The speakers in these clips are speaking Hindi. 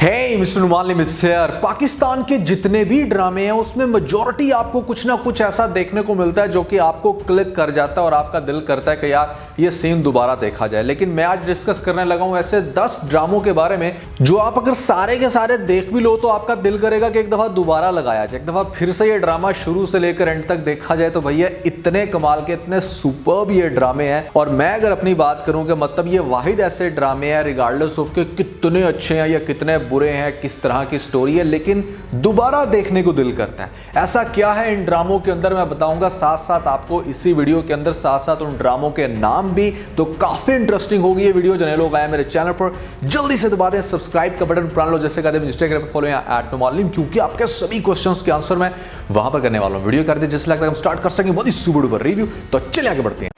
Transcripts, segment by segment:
हे मिस्टर नुमान मिस्टर पाकिस्तान के जितने भी ड्रामे हैं उसमें मेजॉरिटी आपको कुछ ना कुछ ऐसा देखने को मिलता है जो कि आपको क्लिक कर जाता है और आपका दिल करता है कि यार ये सीन दोबारा देखा जाए। लेकिन मैं आज डिस्कस करने लगा हूं ऐसे 10 ड्रामों के बारे में जो आप अगर सारे के सारे देख भी लो तो आपका दिल करेगा कि एक दफा दोबारा लगाया जाए, एक दफा फिर से ये ड्रामा शुरू से लेकर एंड तक देखा जाए। तो भैया इतने कमाल के, इतने सुपर्ब ये ड्रामे हैं। और मैं अगर अपनी बात करूं कि मतलब ये वाहिद ऐसे ड्रामे हैं रिगार्डलेस ऑफ के कितने अच्छे हैं या कितने बुरे हैं, किस तरह की स्टोरी है, लेकिन दोबारा देखने को दिल करता है। ऐसा क्या है इन ड्रामों के अंदर मैं बताऊंगा, साथ साथ आपको इसी वीडियो के अंदर साथ साथ उन ड्रामों के नाम भी। तो काफी इंटरेस्टिंग होगी ये वीडियो। जो नए लोग आए मेरे चैनल पर जल्दी से दबा दें सब्सक्राइब का बटन, प्राण लो जैसे कहते हैं इंस्टाग्राम पर फॉलो या @नुमालिम, क्योंकि आपके सभी क्वेश्चंस के आंसर मैं वहां पर करने वाला हूं। वीडियो कर दे जिससे लगता है हम स्टार्ट कर सकें बहुत ही सुपर डुपर रिव्यू। तो चलिए आगे बढ़ते हैं।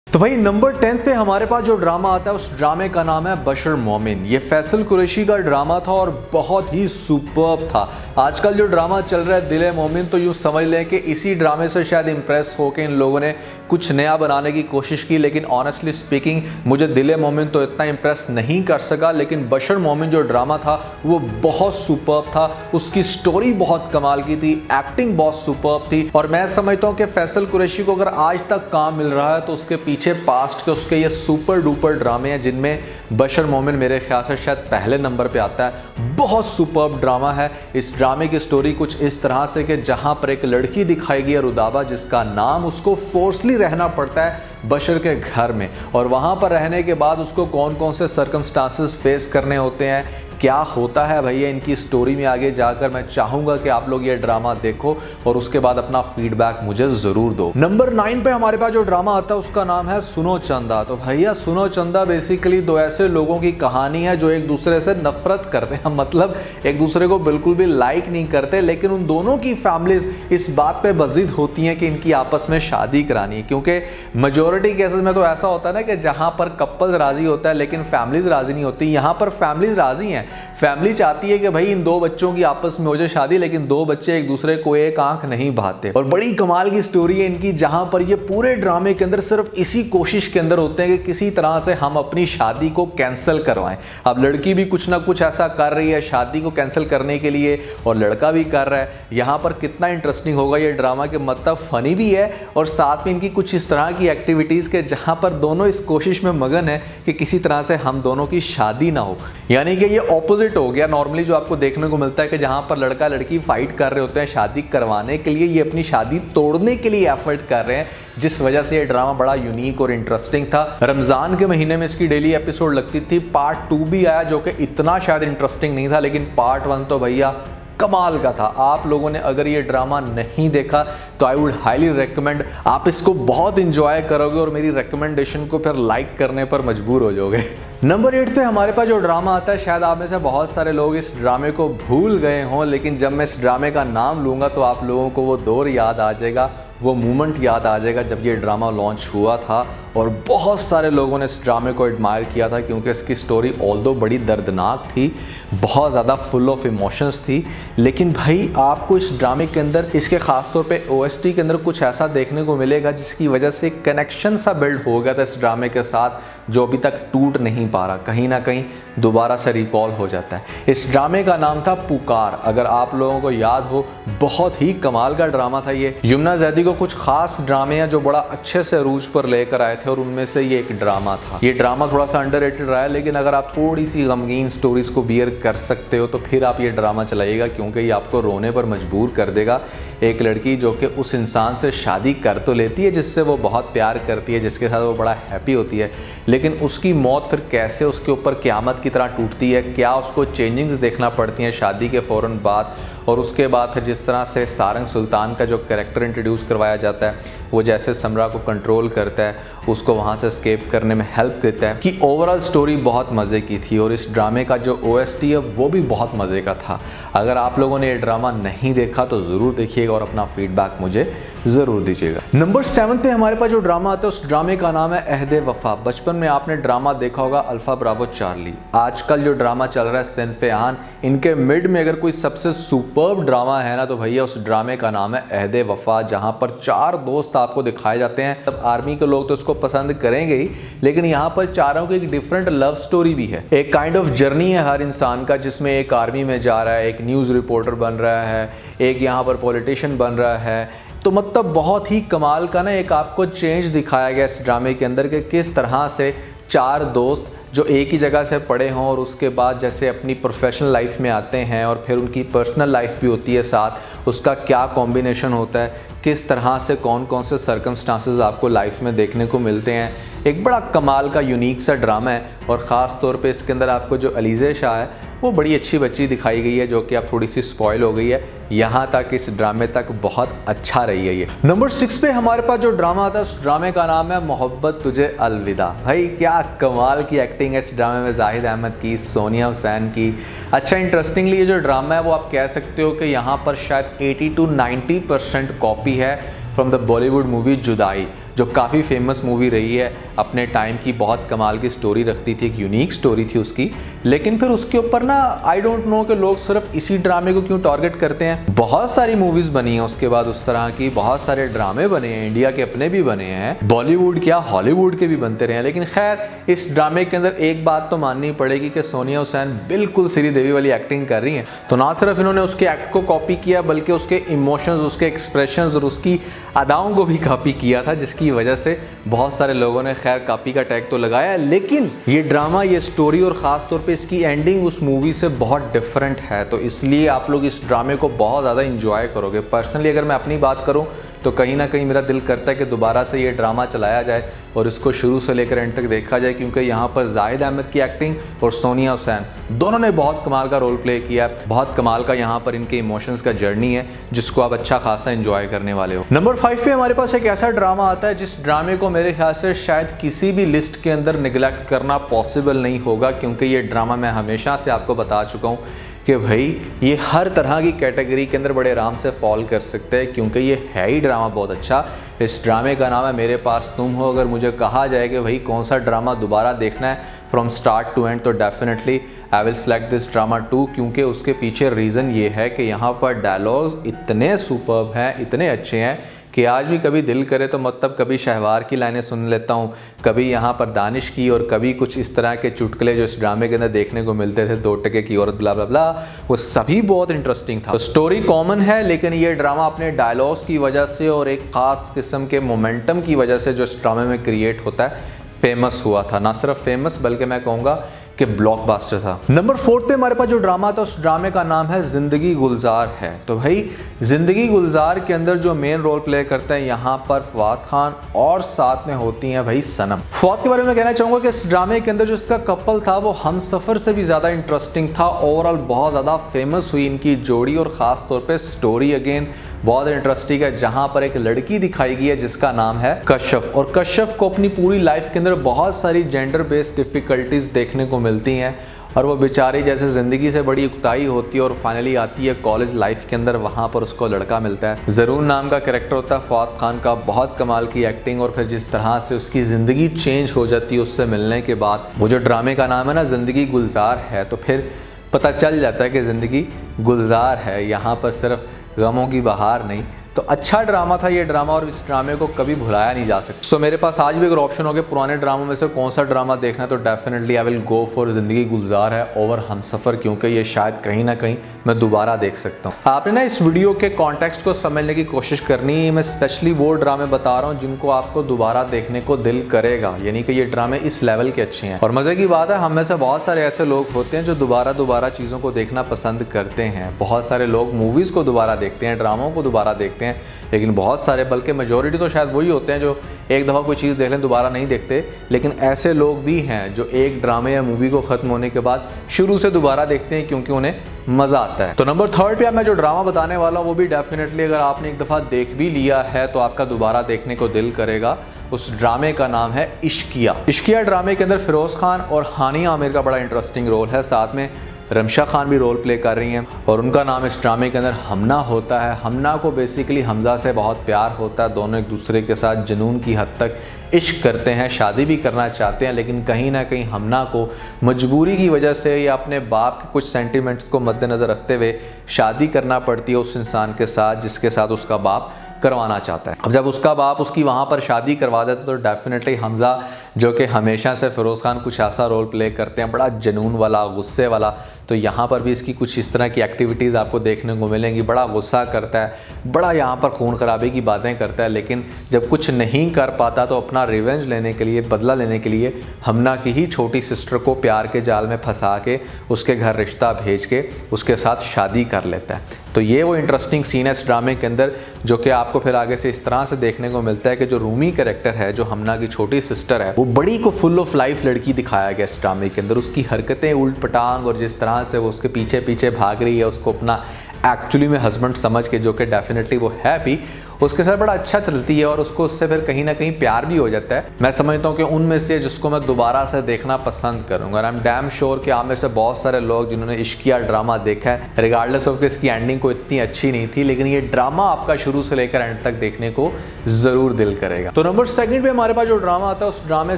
तो भाई नंबर 10 पे हमारे पास जो ड्रामा आता है उस ड्रामे का नाम है बशर मोमिन। ये फैसल कुरैशी का ड्रामा था और बहुत ही सुपर्ब था। आजकल जो ड्रामा चल रहा है दिल मोमिन, तो यूँ समझ लें कि इसी ड्रामे से शायद इंप्रेस होकर इन लोगों ने कुछ नया बनाने की कोशिश की। लेकिन ऑनेस्टली स्पीकिंग मुझे दिल मोमिन तो इतना इंप्रेस नहीं कर सका, लेकिन बशर मोमिन जो ड्रामा था वो बहुत सुपर्ब था। उसकी स्टोरी बहुत कमाल की थी, एक्टिंग बहुत सुपर्ब थी। और मैं समझता हूँ कि फैसल कुरैशी को अगर आज तक काम मिल रहा है तो उसके पीछे पास्ट के उसके ये सुपर डुपर ड्रामे हैं जिनमें बशर मोमिन मेरे ख्याल से शायद पहले नंबर पे आता है। बहुत सुपर्ब ड्रामा है। इस ड्रामे की स्टोरी कुछ इस तरह से कि जहां पर एक लड़की दिखाई गई है रुदाबा, जिसका नाम उसको फोर्सली रहना पड़ता है बशर के घर में, और वहां पर रहने के बाद उसको कौन कौन से सर्कमस्टांसेस फेस करने होते हैं, क्या होता है भैया इनकी स्टोरी में आगे जाकर। मैं चाहूंगा कि आप लोग ये ड्रामा देखो और उसके बाद अपना फीडबैक मुझे जरूर दो। नंबर 9 पे हमारे पास जो ड्रामा आता है उसका नाम है सुनो चंदा। तो भैया सुनो चंदा बेसिकली दो ऐसे लोगों की कहानी है जो एक दूसरे से नफरत करते हैं, मतलब एक दूसरे को बिल्कुल भी लाइक नहीं करते, लेकिन उन दोनों की फैमिलीज इस बात पे बजिद होती हैं कि इनकी आपस में शादी करानी है। क्योंकि मेजोरिटी केसेस में तो ऐसा होता है ना कि जहां पर कपल्स राजी होता है लेकिन फैमिलीज राजी नहीं होती। यहां पर फैमिलीज राजी हैं, फैमिली चाहती है कि भाई इन दो बच्चों की आपस में हो जाए शादी, लेकिन दो बच्चे एक दूसरे को एक आंख नहीं भाते। और बड़ी कमाल की स्टोरी है इनकी, जहां पर ये पूरे ड्रामे के अंदर सिर्फ इसी कोशिश के अंदर होते हैं कि किसी तरह से हम अपनी शादी को कैंसिल करवाएं। अब लड़की भी कुछ ना कुछ ऐसा कर रही है शादी को कैंसिल करने के लिए, और लड़का भी कर रहा है। यहां पर कितना इंटरेस्टिंग होगा ये ड्रामा के, मतलब फनी भी है और साथ में इनकी कुछ इस तरह की एक्टिविटीज के जहां पर दोनों इस कोशिश में मगन है कि किसी तरह से हम दोनों की शादी ना हो। यानी कि ये ऑपोजिट हो गया नॉर्मली जो आपको देखने को मिलता है कि जहां पर लड़का लड़की फाइट कर रहे होते हैं शादी करवाने के लिए, ये अपनी शादी तोड़ने के लिए एफर्ट कर रहे हैं, जिस वजह से ये ड्रामा बड़ा यूनिक और इंटरेस्टिंग था। रमजान के महीने में इसकी डेली एपिसोड लगती थी। पार्ट 2 भी आया जो कि इतना शायद इंटरेस्टिंग नहीं था, लेकिन पार्ट 1 तो भैया कमाल का था। आप लोगों ने अगर ये ड्रामा नहीं देखा तो आई वुड हाईली रेकमेंड, आप इसको बहुत इंजॉय करोगे और मेरी रिकमेंडेशन को फिर लाइक करने पर मजबूर हो जाओगे। नंबर 8 पे हमारे पास जो ड्रामा आता है, शायद आप में से बहुत सारे लोग इस ड्रामे को भूल गए हों, लेकिन जब मैं इस ड्रामे का नाम लूँगा तो आप लोगों को वो दौर याद आ जाएगा, वो मोमेंट याद आ जाएगा जब ये ड्रामा लॉन्च हुआ था। और बहुत सारे लोगों ने इस ड्रामे को एडमायर किया था क्योंकि इसकी स्टोरी ऑल्दो बड़ी दर्दनाक थी, बहुत ज़्यादा फुल ऑफ इमोशंस थी। लेकिन भाई आपको इस ड्रामे के अंदर इसके ख़ास तौर पे OST के अंदर कुछ ऐसा देखने को मिलेगा जिसकी वजह से कनेक्शन सा बिल्ड हो गया था इस ड्रामे के साथ, जो अभी तक टूट नहीं पा रहा, कहीं ना कहीं दोबारा से रिकॉल हो जाता है। इस ड्रामे का नाम था पुकार। अगर आप लोगों को याद हो, बहुत ही कमाल का ड्रामा था ये। यमुना जैदी को कुछ खास ड्रामे हैं जो बड़ा अच्छे से अरूज पर लेकर आए थे और उनमें से ये एक ड्रामा था। ये ड्रामा थोड़ा सा अंडररेटेड रहा है, लेकिन अगर आप थोड़ी सी गमगीन स्टोरीज को बियर कर सकते हो तो फिर आप ये ड्रामा चलाइएगा, क्योंकि ये आपको रोने पर मजबूर कर देगा। एक लड़की जो कि उस इंसान से शादी कर तो लेती है जिससे वो बहुत प्यार करती है, जिसके साथ वो बड़ा हैप्पी होती है, लेकिन उसकी मौत फिर कैसे उसके ऊपर क़यामत की तरह टूटती है, क्या उसको चेंजिंग्स देखना पड़ती हैं शादी के फ़ौरन बाद। और उसके बाद फिर जिस तरह से सारंग सुल्तान का जो कैरेक्टर इंट्रोड्यूस करवाया जाता है, वो जैसे समरा को कंट्रोल करता है, उसको वहाँ से एस्केप करने में हेल्प देता है, कि ओवरऑल स्टोरी बहुत मज़े की थी। और इस ड्रामे का जो OST है वो भी बहुत मज़े का था। अगर आप लोगों ने ये ड्रामा नहीं देखा तो ज़रूर देखिएगा और अपना फीडबैक मुझे जरूर दीजिएगा। नंबर 7 पे हमारे पास जो ड्रामा आता है उस ड्रामे का नाम है अहदे वफा। बचपन में आपने ड्रामा देखा होगा अल्फा ब्रावो चार्ली। आजकल जो ड्रामा चल रहा है सिनफे आन, इनके मिड में अगर कोई सबसे सुपर्ब ड्रामा है ना तो भैया उस ड्रामे का नाम है अहदे वफा, जहां पर 4 दोस्त आपको दिखाए जाते हैं। तब आर्मी के लोग तो इसको पसंद करेंगे ही, लेकिन यहाँ पर चारों की एक डिफरेंट लव स्टोरी भी है। एक काइंड ऑफ जर्नी है हर इंसान का, जिसमें एक आर्मी में जा रहा है, एक न्यूज़ रिपोर्टर बन रहा है, एक यहाँ पर पॉलिटिशियन बन रहा है। तो मतलब बहुत ही कमाल का ना एक आपको चेंज दिखाया गया इस ड्रामे के अंदर कि किस तरह से 4 दोस्त जो एक ही जगह से पढ़े हों और उसके बाद जैसे अपनी प्रोफेशनल लाइफ में आते हैं और फिर उनकी पर्सनल लाइफ भी होती है साथ, उसका क्या कॉम्बिनेशन होता है, किस तरह से कौन कौन से सर्कमस्टांसेस आपको लाइफ में देखने को मिलते हैं। एक बड़ा कमाल का यूनिक सा ड्रामा है और ख़ास तौर पे इसके अंदर आपको जो अलीज़े शाह है वो बड़ी अच्छी बच्ची दिखाई गई है, जो कि अब थोड़ी सी स्पॉइल हो गई है। यहाँ तक इस ड्रामे तक बहुत अच्छा रही है ये। नंबर 6 पे हमारे पास जो ड्रामा आता है उस ड्रामे का नाम है मोहब्बत तुझे अलविदा। भाई क्या कमाल की एक्टिंग है इस ड्रामे में जाहिद अहमद की, सोनिया हुसैन की। अच्छा, इंटरेस्टिंगली ये जो ड्रामा है वो आप कह सकते हो कि यहाँ पर शायद 80 to 90% कॉपी है फ्रॉम द बॉलीवुड मूवी जुदाई, जो काफ़ी फेमस मूवी रही है अपने टाइम की। बहुत कमाल की स्टोरी रखती थी, एक यूनिक स्टोरी थी उसकी। लेकिन फिर उसके ऊपर ना आई डोंट नो कि लोग सिर्फ इसी ड्रामे को क्यों टारगेट करते हैं। बहुत सारी मूवीज़ बनी हैं उसके बाद उस तरह की, बहुत सारे ड्रामे बने हैं, इंडिया के अपने भी बने हैं, बॉलीवुड क्या हॉलीवुड के भी बनते रहे हैं। लेकिन खैर इस ड्रामे के अंदर एक बात तो माननी पड़ेगी कि सोनिया हुसैन बिल्कुल श्रीदेवी वाली एक्टिंग कर रही हैं। तो ना सिर्फ इन्होंने उसके एक्ट को कॉपी किया बल्कि उसके इमोशंस, उसके एक्सप्रेशंस और उसकी अदाओं को भी कॉपी किया था, जिसकी वजह से बहुत सारे लोगों ने खैर कॉपी का टैग तो लगाया। लेकिन ये ड्रामा, ये स्टोरी और ख़ास तौर पे इसकी एंडिंग उस मूवी से बहुत डिफरेंट है, तो इसलिए आप लोग इस ड्रामे को बहुत ज़्यादा इंजॉय करोगे। पर्सनली अगर मैं अपनी बात करूँ तो कहीं ना कहीं मेरा दिल करता है कि दोबारा से ये ड्रामा चलाया जाए और इसको शुरू से लेकर एंड तक देखा जाए, क्योंकि यहाँ पर जाहिद अहमद की एक्टिंग और सोनिया हुसैन दोनों ने बहुत कमाल का रोल प्ले किया। बहुत कमाल का यहाँ पर इनके इमोशंस का जर्नी है जिसको आप अच्छा खासा एंजॉय करने वाले हो। नंबर 5 पे हमारे पास एक ऐसा ड्रामा आता है जिस ड्रामे को मेरे ख्याल से शायद किसी भी लिस्ट के अंदर निगलेक्ट करना पॉसिबल नहीं होगा, क्योंकि ये ड्रामा मैं हमेशा से आपको बता चुका हूँ कि भाई ये हर तरह की कैटेगरी के अंदर बड़े आराम से फॉल कर सकते हैं, क्योंकि ये है ही ड्रामा बहुत अच्छा। इस ड्रामे का नाम है मेरे पास तुम हो। अगर मुझे कहा जाए कि भाई कौन सा ड्रामा दोबारा देखना है फ्रॉम स्टार्ट टू एंड, तो definitely I will select this drama 2, क्योंकि उसके पीछे रीज़न ये है कि यहाँ पर डायलॉग्स इतने सुपर्ब हैं, इतने अच्छे हैं कि आज भी कभी दिल करे तो मतलब कभी शहवार की लाइनें सुन लेता हूँ, कभी यहाँ पर दानिश की, और कभी कुछ इस तरह के चुटकुले जो इस ड्रामे के अंदर देखने को मिलते थे, 2 टके की औरत ब्ला ब्ला ब्ला, वो सभी बहुत इंटरेस्टिंग था। तो स्टोरी कॉमन है, लेकिन ये ड्रामा अपने डायलॉग्स की वजह से और एक ख़ास किस्म के मोमेंटम की वजह से जो इस ड्रामे में क्रिएट होता है फेमस हुआ था। ना सिर्फ फेमस बल्कि मैं कहूँगा कि ब्लॉकबस्टर था। नंबर 4 पे हमारे पास जो ड्रामा था उस ड्रामे का नाम है जिंदगी गुलजार है। तो भाई जिंदगी गुलजार के अंदर जो मेन रोल प्ले करते हैं यहाँ पर फवाद खान और साथ में होती हैं भाई सनम। फवाद के बारे में कहना चाहूँगा कि इस ड्रामे के अंदर जो इसका कपल था वो हमसफर से भी ज़्यादा इंटरेस्टिंग था। ओवरऑल बहुत ज़्यादा फेमस हुई इनकी जोड़ी और ख़ास तौर पर स्टोरी अगेन बहुत इंटरेस्टिंग है, जहां पर एक लड़की दिखाई गई है जिसका नाम है कश्यप, और कश्यप को अपनी पूरी लाइफ के अंदर बहुत सारी जेंडर बेस्ड डिफिकल्टीज देखने को मिलती हैं और वो बेचारी जैसे ज़िंदगी से बड़ी उकताई होती है और फाइनली आती है कॉलेज लाइफ के अंदर, वहाँ पर उसको लड़का मिलता है। ज़रून नाम का कैरेक्टर होता है फवाद खान का, बहुत कमाल की एक्टिंग, और फिर जिस तरह से उसकी ज़िंदगी चेंज हो जाती है उससे मिलने के बाद। वो जो ड्रामे का नाम है ना ज़िंदगी गुलजार है, तो फिर पता चल जाता है कि ज़िंदगी गुलजार है, यहाँ पर सिर्फ गमों की बहार नहीं। तो अच्छा ड्रामा था ये ड्रामा और इस ड्रामे को कभी भुलाया नहीं जा सकता। सो मेरे पास आज भी अगर ऑप्शन हो गया पुराने ड्रामों में से कौन सा ड्रामा देखना है तो definitely I will go for ज़िंदगी गुलजार है ओवर हमसफ़र, क्योंकि ये शायद कहीं ना कहीं मैं दोबारा देख सकता हूँ। आपने ना इस वीडियो के कॉन्टेक्स्ट को समझने की कोशिश करनी है। मैं स्पेशली वो ड्रामे बता रहा हूँ जिनको आपको दोबारा देखने को दिल करेगा, यानी कि ये ड्रामे इस लेवल के अच्छे हैं। और मज़े की बात है हम में से बहुत सारे ऐसे लोग होते हैं जो दोबारा चीज़ों को देखना पसंद करते हैं। बहुत सारे लोग मूवीज़ को दोबारा देखते हैं, ड्रामों को दोबारा देखते हैं, लेकिन बहुत सारे बल्कि मेजॉरिटी तो शायद वही होते हैं जो एक दफ़ा कोई चीज़ देख लें दोबारा नहीं देखते। लेकिन ऐसे लोग भी हैं जो एक ड्रामे या मूवी को ख़त्म होने के बाद शुरू से दोबारा देखते हैं क्योंकि उन्हें मज़ा आता है। तो नंबर 3 पे मैं जो ड्रामा बताने वाला हूँ वो भी डेफिनेटली अगर आपने एक दफ़ा देख भी लिया है तो आपका दोबारा देखने को दिल करेगा। उस ड्रामे का नाम है इश्किया। इश्किया ड्रामे के अंदर फिरोज़ खान और हानिया आमिर का बड़ा इंटरेस्टिंग रोल है, साथ में रमशा खान भी रोल प्ले कर रही हैं और उनका नाम इस ड्रामे के अंदर हमना होता है। हमना को बेसिकली हमजा से बहुत प्यार होता है, दोनों एक दूसरे के साथ जुनून की हद तक इश्क करते हैं, शादी भी करना चाहते हैं, लेकिन कहीं ना कहीं हमना को मजबूरी की वजह से या अपने बाप के कुछ सेंटिमेंट्स को मद्देनज़र रखते हुए शादी करना पड़ती है उस इंसान के साथ जिसके साथ उसका बाप करवाना चाहता है। अब जब उसका बाप उसकी वहाँ पर शादी करवा देता तो डेफिनेटली हमजा, जो कि हमेशा से फ़िरोज़ खान कुछ ऐसा रोल प्ले करते हैं बड़ा जुनून वाला, गुस्से वाला, तो यहाँ पर भी इसकी कुछ इस तरह की एक्टिविटीज़ आपको देखने को मिलेंगी। बड़ा गुस्सा करता है, बड़ा यहाँ पर खून खराबे की बातें करता है, लेकिन जब कुछ नहीं कर पाता तो अपना रिवेंज लेने के लिए, बदला लेने के लिए हमना की ही छोटी सिस्टर को प्यार के जाल में फंसा के उसके घर रिश्ता भेज के उसके साथ शादी कर लेता है। तो ये वो इंटरेस्टिंग सीन है इस ड्रामे के अंदर, जो कि आपको फिर आगे से इस तरह से देखने को मिलता है कि जो रूमी कैरेक्टर है, जो हमना की छोटी सिस्टर है, वो बड़ी को फुल ऑफ लाइफ लड़की दिखाया गया इस ड्रामे के अंदर। उसकी हरकतें उल्ट पटांग और जिस तरह से वो उसके पीछे पीछे भाग रही है उसको अपना एक्चुअली में हस्बैंड समझ के, जो कि डेफिनेटली वो है भी, उसके साथ बड़ा अच्छा चलती है और उसको उससे फिर कहीं ना कहीं प्यार भी हो जाता है। मैं समझता हूँ कि उनमें से जिसको मैं दोबारा से देखना पसंद करूँगा, और आई एम डैम श्योर कि आप में से बहुत सारे लोग जिन्होंने इश्किया ड्रामा देखा है, रिगार्डलेस ऑफ कि इसकी एंडिंग को इतनी अच्छी नहीं थी, लेकिन ये ड्रामा आपका शुरू से लेकर एंड तक देखने को ज़रूर दिल करेगा। तो नंबर 2 पे हमारे पास जो ड्रामा आता है, उस ड्रामे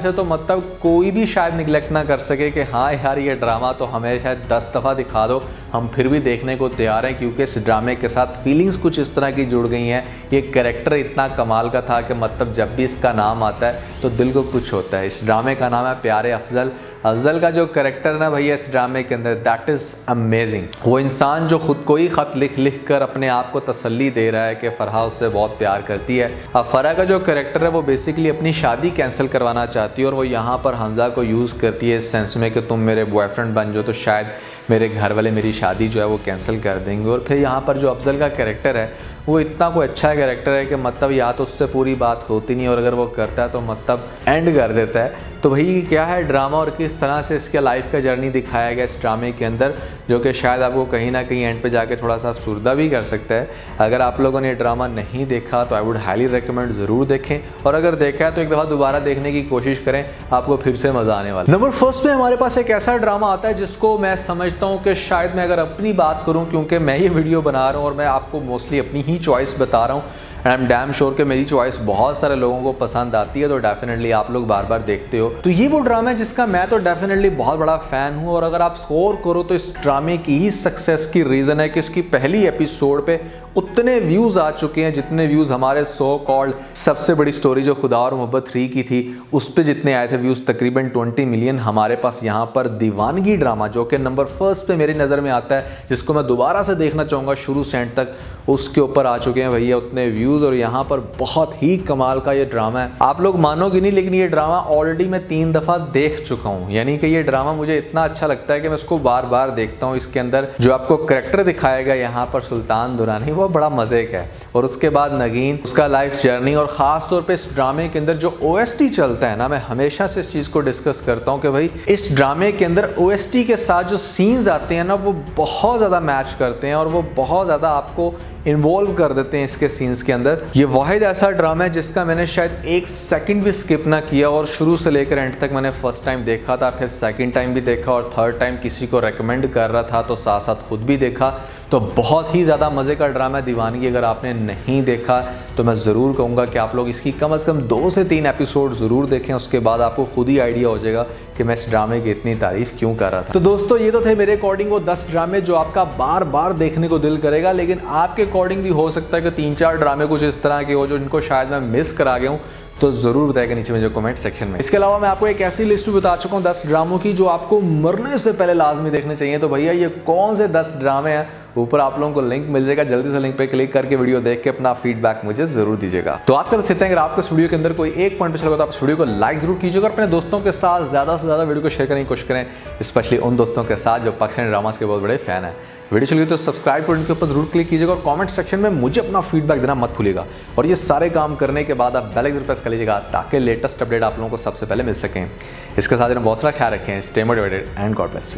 से तो मतलब कोई भी शायद निगलेक्ट ना कर सके कि हाँ यार ये ड्रामा तो हमें शायद 10 दफ़ा दिखा दो, हम फिर भी देखने को तैयार हैं, क्योंकि इस ड्रामे के साथ फीलिंग्स कुछ इस तरह की जुड़ गई हैं। ये कैरेक्टर इतना कमाल का था कि मतलब जब भी इसका नाम आता है तो दिल को कुछ होता है। इस ड्रामे का नाम है प्यारे अफजल। अफजल का जो कैरेक्टर ना भैया इस ड्रामे के अंदर, दैट इज़ अमेजिंग। वो इंसान जो खुद को ही ख़त लिख लिख कर अपने आप को तसल्ली दे रहा है कि फ़रहा उससे बहुत प्यार करती है। अब फ़रहा का जो कैरेक्टर है वो बेसिकली अपनी शादी कैंसिल करवाना चाहती है और वो यहाँ पर हमजा को यूज़ करती है इस सेंस में कि तुम मेरे बॉयफ्रेंड बन जाओ तो शायद मेरे घर वाले मेरी शादी जो है वो कैंसिल कर देंगे। और फिर यहाँ पर जो अफजल का कैरेक्टर है वो इतना कोई अच्छा कैरेक्टर है कि मतलब या तो उससे पूरी बात होती नहीं और अगर वो करता है तो मतलब एंड कर देता है। तो भाई क्या है ड्रामा और किस तरह से इसके लाइफ का जर्नी दिखाया गया इस ड्रामे के अंदर, जो कि शायद आपको कहीं ना कहीं एंड पे जाके थोड़ा सा अफसुर्दा भी कर सकता है। अगर आप लोगों ने ये ड्रामा नहीं देखा तो आई वुड हाईली रिकमेंड ज़रूर देखें, और अगर देखा है तो एक दफ़ा दोबारा देखने की कोशिश करें, आपको फिर से मज़ा आने वाला। नंबर 1 पे हमारे पास एक ऐसा ड्रामा आता है जिसको मैं समझता हूँ कि शायद मैं अगर अपनी बात करूँ, क्योंकि मैं ये वीडियो बना रहा हूँ और मैं आपको मोस्टली अपनी ही चॉइस बता रहा हूँ, and I am damn sure कि मेरी चॉइस बहुत सारे लोगों को पसंद आती है, तो डेफिनेटली आप लोग बार बार देखते हो। तो ये वो ड्रामा है जिसका मैं तो डेफिनेटली बहुत बड़ा फ़ैन हूँ, और अगर आप स्कोर करो तो इस ड्रामे की ही सक्सेस की रीज़न है कि इसकी पहली एपिसोड पे उतने व्यूज़ आ चुके हैं जितने व्यूज़ हमारे सो कॉल्ड सबसे बड़ी स्टोरी जो खुदा और मोहब्बत 3 की थी उस पर जितने आए थे व्यूज़, तकरीबन 20 मिलियन। हमारे पास यहाँ पर दीवानगी ड्रामा जो कि नंबर 1 पे मेरी नज़र में आता है, जिसको मैं दोबारा से देखना चाहूँगा शुरू से एंड तक, उसके ऊपर आ चुके हैं भैया उतने व्यूज़। और यहाँ पर बहुत ही कमाल का ये ड्रामा है, आप लोग मानोगे नहीं, लेकिन ये ड्रामा ऑलरेडी मैं 3 दफ़ा देख चुका हूँ। यानी कि ये ड्रामा मुझे इतना अच्छा लगता है कि मैं इसको बार बार देखता हूँ। इसके अंदर जो आपको करेक्टर दिखाएगा यहाँ पर सुल्तान दुरानी, वो बड़ा मज़े का है, और उसके बाद नगीन, उसका लाइफ जर्नी, और ख़ास तौर पे इस ड्रामे के अंदर जो OST चलता है ना, मैं हमेशा से इस चीज़ को डिस्कस करता हूँ कि भाई इस ड्रामे के अंदर OST के साथ जो सीन्स आते हैं ना वो बहुत ज़्यादा मैच करते हैं और वो बहुत ज़्यादा आपको इन्वॉल्व कर देते हैं इसके सीन्स के अंदर। ये वाहिद ऐसा ड्रामा है जिसका मैंने शायद 1 सेकंड भी स्किप ना किया, और शुरू से लेकर एंड तक मैंने फर्स्ट टाइम देखा था, फिर सेकंड टाइम भी देखा, और थर्ड टाइम किसी को रेकमेंड कर रहा था तो साथ साथ खुद भी देखा। तो बहुत ही ज़्यादा मज़े का ड्रामा है दीवानगी। अगर आपने नहीं देखा तो मैं ज़रूर कहूँगा कि आप लोग इसकी कम से कम 2 से 3 एपिसोड ज़रूर देखें, उसके बाद आपको खुद ही आइडिया हो जाएगा कि मैं इस ड्रामे की इतनी तारीफ़ क्यों कर रहा था। तो दोस्तों ये तो थे मेरे अकॉर्डिंग वो 10 ड्रामे जो आपका बार बार देखने को दिल करेगा, लेकिन आपके अकॉर्डिंग भी हो सकता है कि 3-4 ड्रामे कुछ इस तरह के हो जो इनको शायद मैं मिस करा गया हूँ, तो ज़रूर बताएगा नीचे मुझे कमेंट सेक्शन में। इसके अलावा मैं आपको एक ऐसी लिस्ट बता चुका हूँ 10 ड्रामों की जो आपको मरने से पहले लाजमी देखने चाहिए। तो भैया ये कौन से 10 ड्रामे हैं, ऊपर आप लोगों को लिंक मिल जाएगा, जल्दी से लिंक पे क्लिक करके वीडियो देख के अपना फीडबैक मुझे जरूर दीजिएगा। तो आज का बस इतना ही। अगर आपको इस वीडियो के अंदर कोई एक पॉइंट अच्छा लगा तो आप इस वीडियो को लाइक जरूर कीजिएगा, और अपने दोस्तों के साथ ज़्यादा से ज़्यादा वीडियो को शेयर करने की कोशिश करें, स्पेशली उन दोस्तों के साथ जो पाकिस्तानी ड्रामास के बहुत बड़े फैन है। वीडियो चलिए तो सब्सक्राइब बटन के ऊपर जरूर क्लिक कीजिएगा, और कमेंट सेक्शन में मुझे अपना फीडबैक देना मत भूलिएगा। और ये सारे काम करने के बाद आप बेल आइकन प्रेस कर लीजिएगा ताकि लेटेस्ट अपडेट आप लोगों को सबसे पहले मिल सकें। इसके साथ बहुत सारा ख्याल रखें। Stay motivated and God bless you.